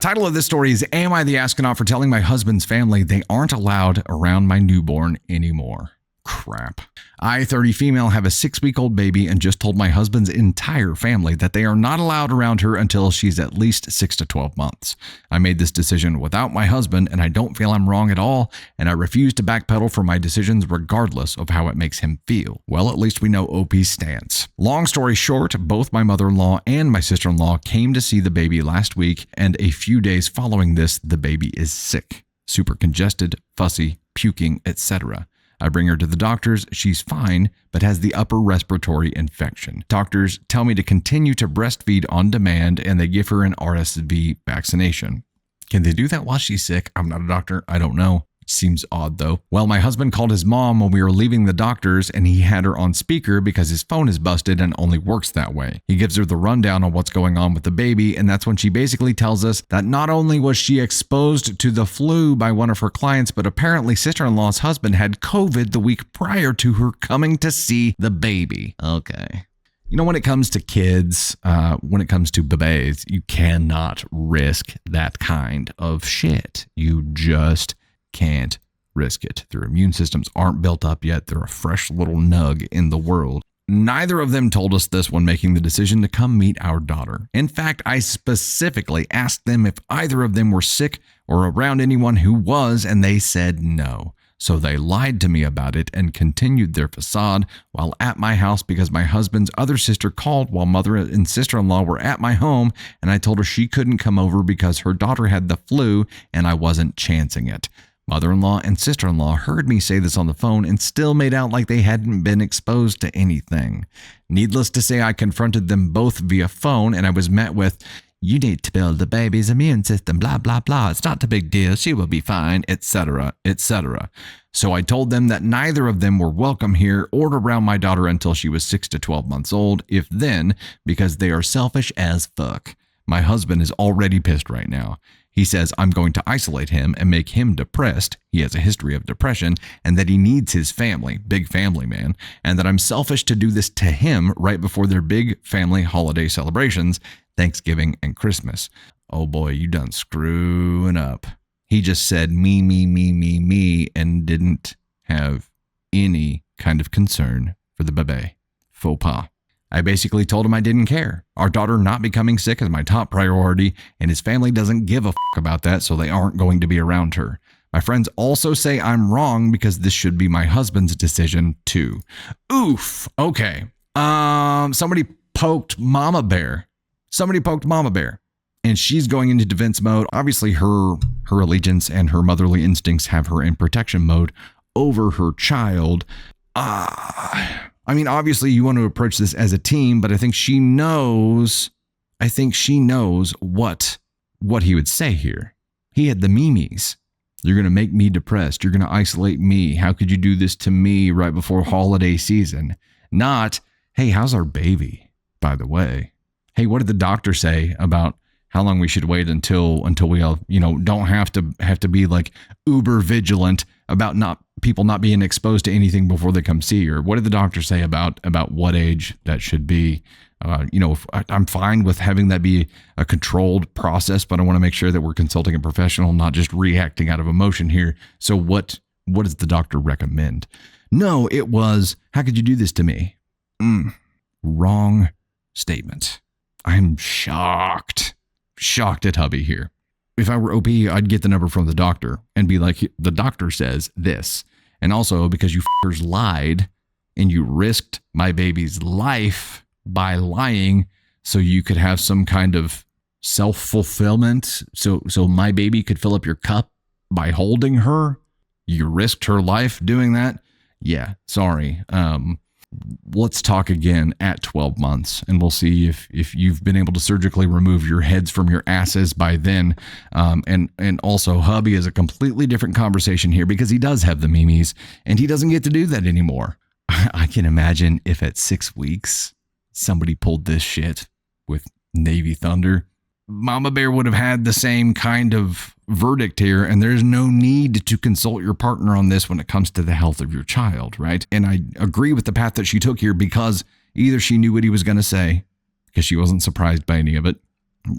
Title of this story is Am I the Astronaut for Telling My Husband's Family They Aren't Allowed Around My Newborn Anymore? Crap. I, 30 female, have a 6-week-old baby and just told my husband's entire family that they are not allowed around her until she's at least 6 to 12 months. I made this decision without my husband and I don't feel I'm wrong at all, and I refuse to backpedal for my decisions regardless of how it makes him feel. Well, at least we know OP's stance. Long story short, both my mother-in-law and my sister-in-law came to see the baby last week, and a few days following this, the baby is sick. Super congested, fussy, puking, etc. I bring her to the doctors. She's fine, but has the upper respiratory infection. Doctors tell me to continue to breastfeed on demand, and they give her an RSV vaccination. Can they do that while she's sick? I'm not a doctor. I don't know. Seems odd though. Well, my husband called his mom when we were leaving the doctors, and he had her on speaker because his phone is busted and only works that way. He gives her the rundown on what's going on with the baby, and that's when she basically tells us that not only was she exposed to the flu by one of her clients, but apparently sister-in-law's husband had COVID the week prior to her coming to see the baby. Okay. You know, when it comes to kids, when it comes to bebés, you cannot risk that kind of shit. You just can't risk it. Their immune systems aren't built up yet. They're a fresh little nug in the world. Neither of them told us this when making the decision to come meet our daughter. In fact, I specifically asked them if either of them were sick or around anyone who was, and they said no. So they lied to me about it and continued their facade while at my house because my husband's other sister called while mother and sister-in-law were at my home, and I told her she couldn't come over because her daughter had the flu and I wasn't chancing it. Mother-in-law and sister-in-law heard me say this on the phone and still made out like they hadn't been exposed to anything. Needless to say, I confronted them both via phone, and I was met with, "You need to build the baby's immune system, blah, blah, blah. It's not a big deal. She will be fine," etc., etc. So I told them that neither of them were welcome here or around my daughter until she was 6 to 12 months old, if then, because they are selfish as fuck. My husband is already pissed right now. He says I'm going to isolate him and make him depressed. He has a history of depression, and that he needs his family, big family man, and that I'm selfish to do this to him right before their big family holiday celebrations, Thanksgiving and Christmas. Oh boy, you done screwing up. He just said me, and didn't have any kind of concern for the bébé. Faux pas. I basically told him I didn't care. Our daughter not becoming sick is my top priority, and his family doesn't give a fuck about that, so they aren't going to be around her. My friends also say I'm wrong because this should be my husband's decision too. Oof. Okay. Somebody poked Mama Bear. And she's going into defense mode. Obviously, her allegiance and her motherly instincts have her in protection mode over her child. I mean, obviously you want to approach this as a team, but I think she knows what he would say here. He had the memes. You're going to make me depressed. You're going to isolate me. How could you do this to me right before holiday season? Not, hey, how's our baby, by the way? Hey, what did the doctor say about how long we should wait until we all, don't have to be like uber vigilant about people not being exposed to anything before they come see her? What did the doctor say about what age that should be? I'm fine with having that be a controlled process, but I want to make sure that we're consulting a professional, not just reacting out of emotion here. So what does the doctor recommend? No, it was, how could you do this to me? Wrong statement. I'm shocked at hubby here. If I were OP, I'd get the number from the doctor and be like, the doctor says this. And also, because you fuckers lied and you risked my baby's life by lying so you could have some kind of self-fulfillment, so my baby could fill up your cup by holding her. You risked her life doing that. Yeah, sorry. Let's talk again at 12 months, and we'll see if you've been able to surgically remove your heads from your asses by then. And also, hubby is a completely different conversation here because he does have the memes, and he doesn't get to do that anymore. I can imagine if at 6 weeks somebody pulled this shit with Navy Thunder, Mama Bear would have had the same kind of verdict here, and there's no need to consult your partner on this when it comes to the health of your child, right? And I agree with the path that she took here because either she knew what he was going to say, because she wasn't surprised by any of it,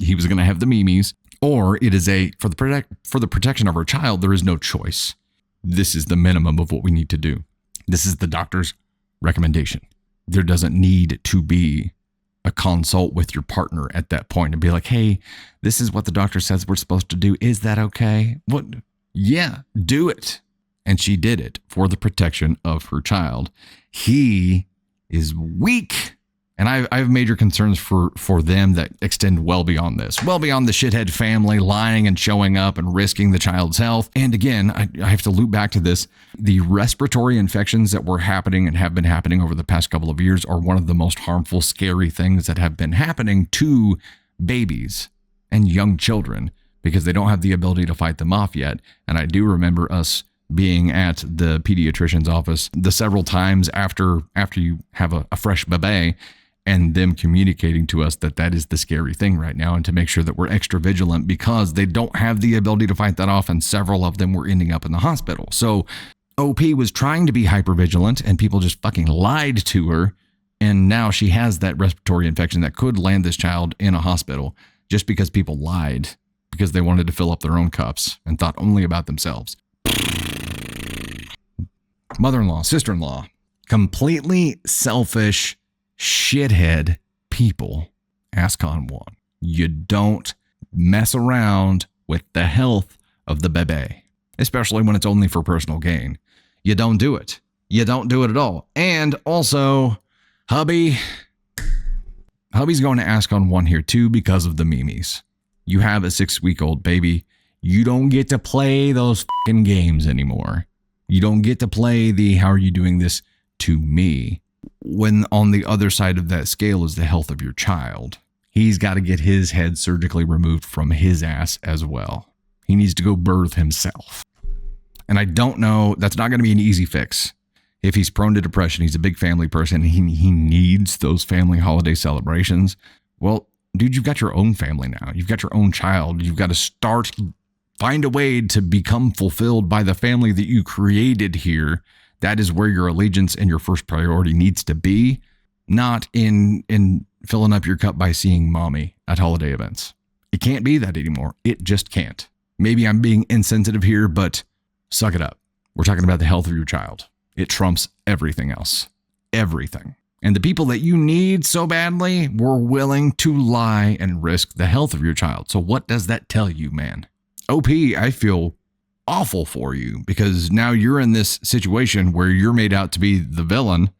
he was going to have the memes, Or it is for the protection of our child, there is no choice. This is the minimum of what we need to do. This is the doctor's recommendation. There doesn't need to be a consult with your partner at that point and be like, hey, this is what the doctor says we're supposed to do. Is that okay? What? Yeah, do it. And she did it for the protection of her child. He is weak. And I have major concerns for them that extend well beyond this, well beyond the shithead family lying and showing up and risking the child's health. And again, I have to loop back to this. The respiratory infections that were happening and have been happening over the past couple of years are one of the most harmful, scary things that have been happening to babies and young children because they don't have the ability to fight them off yet. And I do remember us being at the pediatrician's office the several times after you have a fresh baby, and them communicating to us that is the scary thing right now, and to make sure that we're extra vigilant because they don't have the ability to fight that off, and several of them were ending up in the hospital. So OP was trying to be hypervigilant, and people just fucking lied to her, and now she has that respiratory infection that could land this child in a hospital just because people lied because they wanted to fill up their own cups and thought only about themselves. Mother-in-law, sister-in-law, completely selfish shithead people. Ask on one. You don't mess around with the health of the baby, especially when it's only for personal gain. You don't do it. You don't do it at all. And also, hubby's going to ask on one here too because of the memes. You have a 6-week-old baby. You don't get to play those fucking games anymore. You don't get to play the how are you doing this to me, when on the other side of that scale is the health of your child. He's got to get his head surgically removed from his ass as well. He needs to go birth himself. And I don't know, that's not going to be an easy fix. If he's prone to depression, he's a big family person, he needs those family holiday celebrations. Well, dude, you've got your own family now. You've got your own child. You've got to find a way to become fulfilled by the family that you created here. That is where your allegiance and your first priority needs to be, not in filling up your cup by seeing mommy at holiday events. It can't be that anymore. It just can't. Maybe I'm being insensitive here, but suck it up. We're talking about the health of your child. It trumps everything else. Everything. And the people that you need so badly were willing to lie and risk the health of your child. So what does that tell you, man? OP, I feel awful for you because now you're in this situation where you're made out to be the villain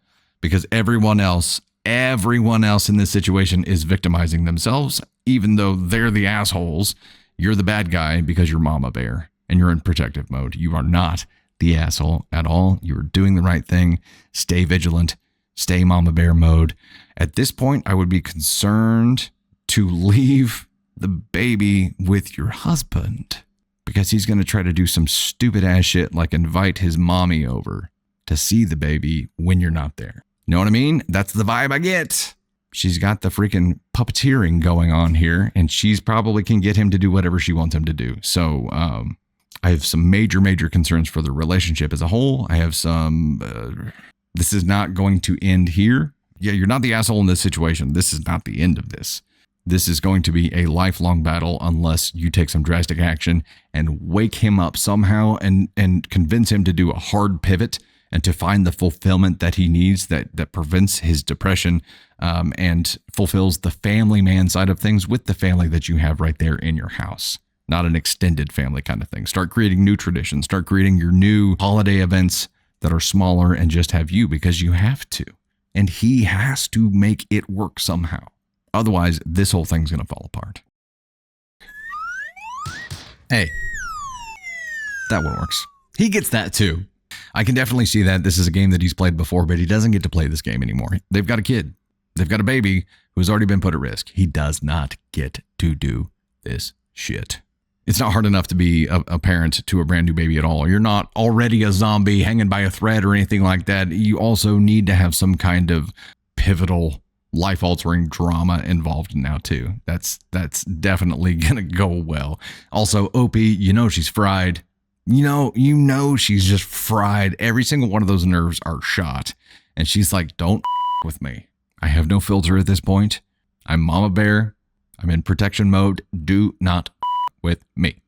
because everyone else in this situation is victimizing themselves, even though they're the assholes. You're the bad guy because you're mama bear and you're in protective mode. You are not the asshole at all. You're doing the right thing. Stay vigilant. Stay mama bear mode. At this point, I would be concerned to leave the baby with your husband because he's going to try to do some stupid ass shit like invite his mommy over to see the baby when you're not there. You know what I mean? That's the vibe I get. She's got the freaking puppeteering going on here, and she's probably can get him to do whatever she wants him to do. So I have some major concerns for the relationship as a whole. I have some, this is not going to end here. Yeah, you're not the asshole in this situation. This is not the end of this. This is going to be a lifelong battle unless you take some drastic action and wake him up somehow and convince him to do a hard pivot and to find the fulfillment that he needs that prevents his depression and fulfills the family man side of things with the family that you have right there in your house. Not an extended family kind of thing. Start creating new traditions. Start creating your new holiday events that are smaller and just have you because you have to. And he has to make it work somehow. Otherwise, this whole thing's going to fall apart. Hey, that one works. He gets that too. I can definitely see that. This is a game that he's played before, but he doesn't get to play this game anymore. They've got a kid. They've got a baby who's already been put at risk. He does not get to do this shit. It's not hard enough to be a parent to a brand new baby at all. You're not already a zombie hanging by a thread or anything like that. You also need to have some kind of pivotal, life-altering drama involved now too. That's definitely gonna go well. Also, OP, you know she's fried. You know she's just fried. Every single one of those nerves are shot. And she's like, don't with me. I have no filter at this point. I'm mama bear. I'm in protection mode. Do not with me.